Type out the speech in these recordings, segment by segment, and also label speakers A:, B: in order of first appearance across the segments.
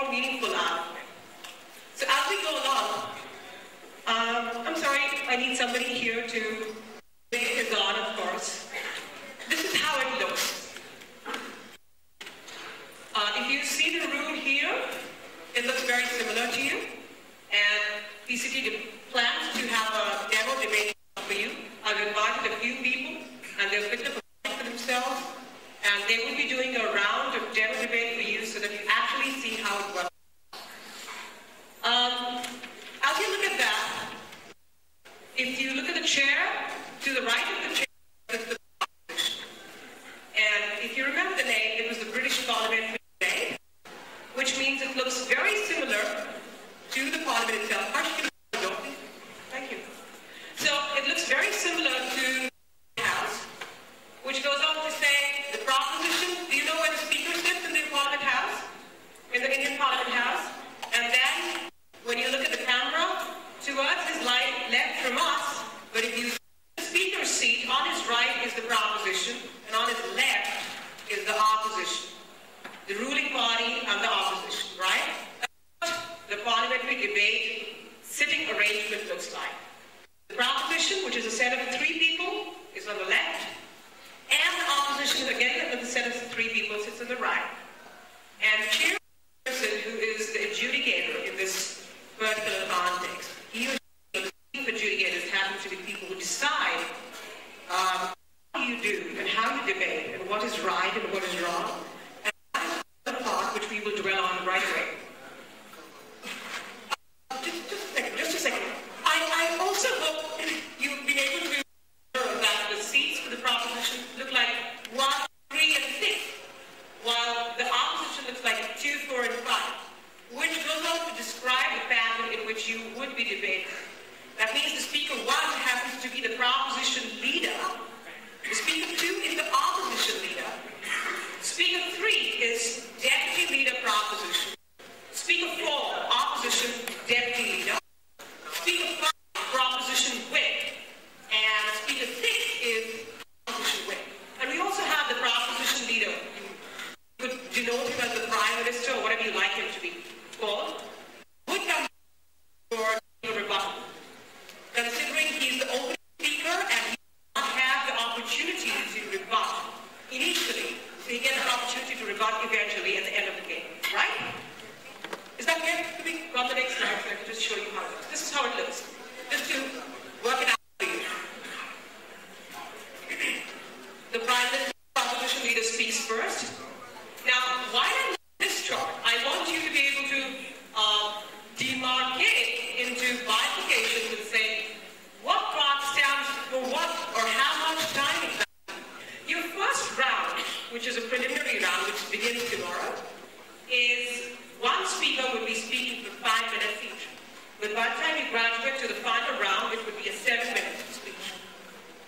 A: more meaningful out of it. So as we go along, I'm sorry, I need somebody here to make it on, of course. This is how it looks. If you see the room here, it looks very similar to you. And PCTE plans to have a demo debate for you. I've invited a few people, and they'll pick up a mic for themselves, and they will be doing a round of demo debate for you so that you actually see how it works. As you look at that, if you look at the chair, to the right of the chair is the opposition. And if you remember the name, it was the British Parliamentary Debate, which means it looks very similar to the Parliament itself. Thank you. So it looks very similar to the House, which goes on to say the proposition. Do you know where the speaker sits in the Parliament House? In the Indian Parliament House? And then when you look at the camera, to us is like left from us, but if you see the speaker's seat, on his right is the proposition, and on his left is the opposition. The ruling party and the opposition, right? That's what the parliamentary debate sitting arrangement looks like. The proposition, which is a set of 3 people, is on the left, and the opposition, again, with a set of 3 people, sits on the right. And the chairperson, who is the adjudicator in this particular context, he or she, the adjudicators happen to be people who decide how you do and how you debate and what is right and what is wrong. And that is the part which we will dwell on right away. Just a second. I also hope you've been able to observe that the seats for the proposition look like 1, 3, and 6, while the opposition looks like 2, 4, and 5, which goes on to describe the pattern in which you would be debating. That means the speaker 1 happens to be the proposition leader. The speaker 2 is the opposition leader. Speaker 3 is deputy leader proposition. Speaker 4, opposition deputy leader. Speaker 5, proposition whip. And speaker 6 is opposition whip. And we also have the proposition leader. You could denote him as the prime minister or whatever you like him to be called. Would come for a rebuttal. Considering he's the opening speaker and he does not have the opportunity to rebut initially, so he gets an opportunity to rebut eventually at the end of the game, right? Is that clear? Can we go on the next slide so I can just show you how it looks? This is how it looks. Just to work it out for you. The prime minister, proposition leader speaks first. Now, while I'm on this chart, I want you to be able to demarcate into bifurcations and say what part stands for what or how much time exactly. Your first round, which is a preliminary round, which begins tomorrow, is one speaker would be speaking for 5 minutes each. But by the time you graduate to the final round, it would be a 7-minute speech,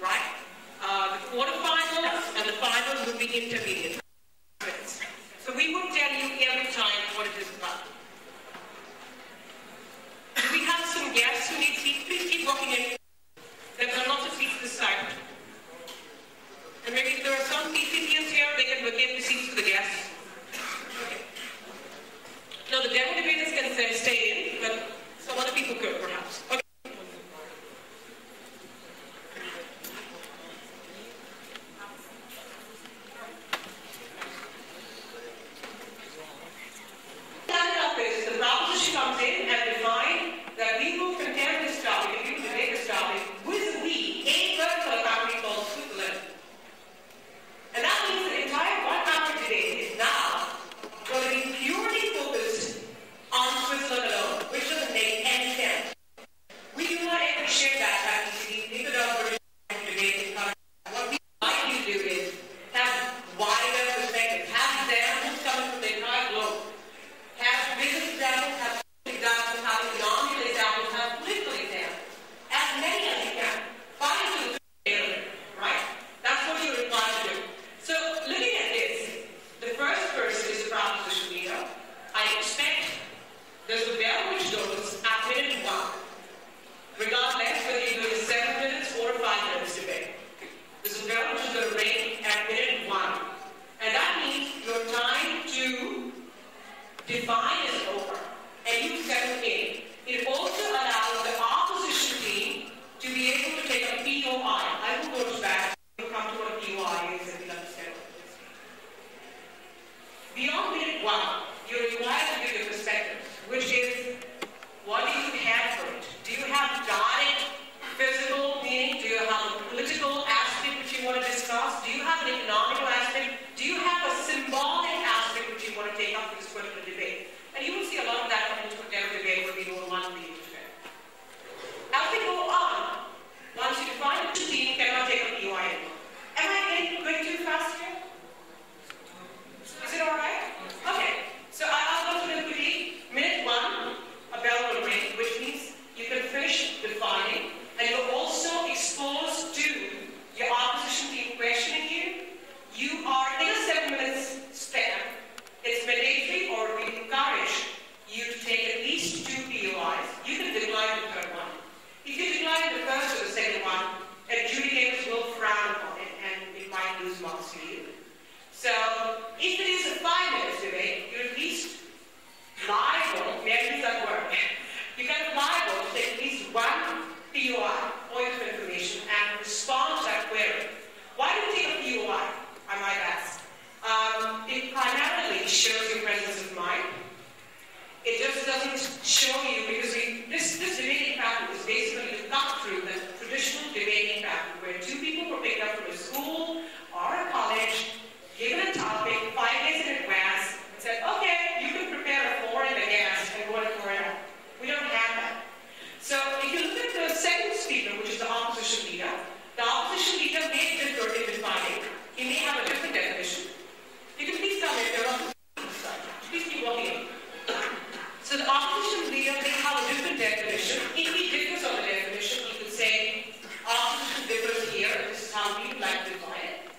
A: right? The quarterfinals and the finals would be intermediate minutes. So we would tell you every time what it is about. Do we have some guests who need seats? Please keep walking in. There are lots of seats this side. And maybe if there are some PCTEs here, they can vacate the seats to the guests. Okay. No, the demo debaters can stay in, but some other people could, perhaps. Okay. The proposition comes in and define that we will contend this topic, if you debate this topic, with we, a particular country called Switzerland. And that means the entire one country debate is now going to be purely focused on Switzerland alone, which doesn't make any sense. We do not appreciate that practically. Neither does British debate in country. What we like to do is have wider perspectives, have examples coming from the entire globe. Have business examples, have done one, you're required to give your perspective, which is, what do you have for it? Do you have direct physical meaning? Do you have a political aspect which you want to discuss? Do you have an economical aspect? Do you have a symbolic aspect which you want to take up for this particular debate? And you will see a lot of that come into whatever debate will be over one meeting today. As we go on, once you define the team, cannot take a POI anymore. Am I getting going too fast here? Is it alright? Okay. So I'll go through them quickly. Minute one, a bell will ring, which means you can finish defining, and you're also exposed to your opposition team questioning you. You are in a 7 minutes span. It's mandatory, or we encourage you to take at least 2 POIs. You can decline the third one. If you decline the first or the second one, adjudicators will frown upon it, and it might lose marks for you. So, if it is a 5 minutes debate, you're at least liable, where does that work? You're kind of liable to take at least 1 POI, point of information, and respond to that query. Why do you take a POI, I might ask? It primarily shows your presence of mind. It just doesn't show you, because this debating pattern is basically to cut through the traditional debating pattern where 2 people were picked up from a school or a college, given a topic 5 days in advance, and said, okay, you can prepare a 4 in the gas and go and pour it out. We don't have that. So if you look at the second speaker, which is the opposition leader may differ in defining. He may have a different definition. You can please tell me if they're on the side. Please keep walking. So the opposition leader may have a different definition. If he differs on the definition, he could say, opposition differs here, and this is how we would like to define it.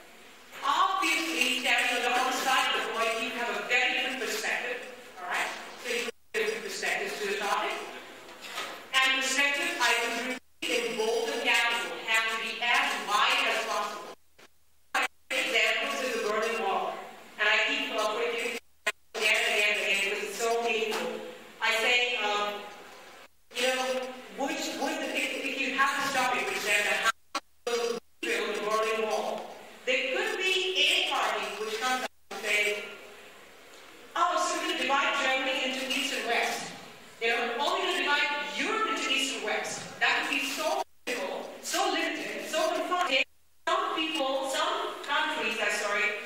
A: Obviously, standing on the other side of the coin, you have a very different perspective. Alright? So you have different perspectives to the topic. And perspective, I would repeat in bold and capital, have to be as wide as possible. Examples is the Berlin Wall. And I keep putting it again and again and again because it's so painful. I say, if you have to stop it, for example, how to build the Berlin Wall, there could be a party which comes out and say, oh, so we're going to divide Germany into East and West. Only going to divide Europe into East and West. That would be so difficult, so limited, so confined.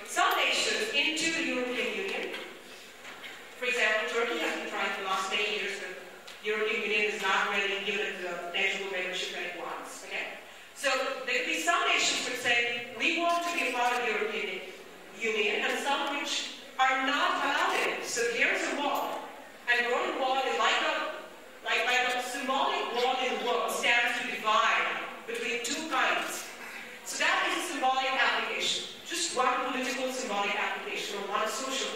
A: Some nations into the European Union. For example, Turkey has been trying for the last many years, but the European Union has not really given it the eligible membership that it wants. Okay? So there could be some nations which say, we want to be a part of the European Union, and some which are not allowed in. So here's a wall. And the Berlin Wall is like a symbolic wall in the world, stands to divide between 2 kinds. So that is a symbolic application. Just one political symbolic application, or one social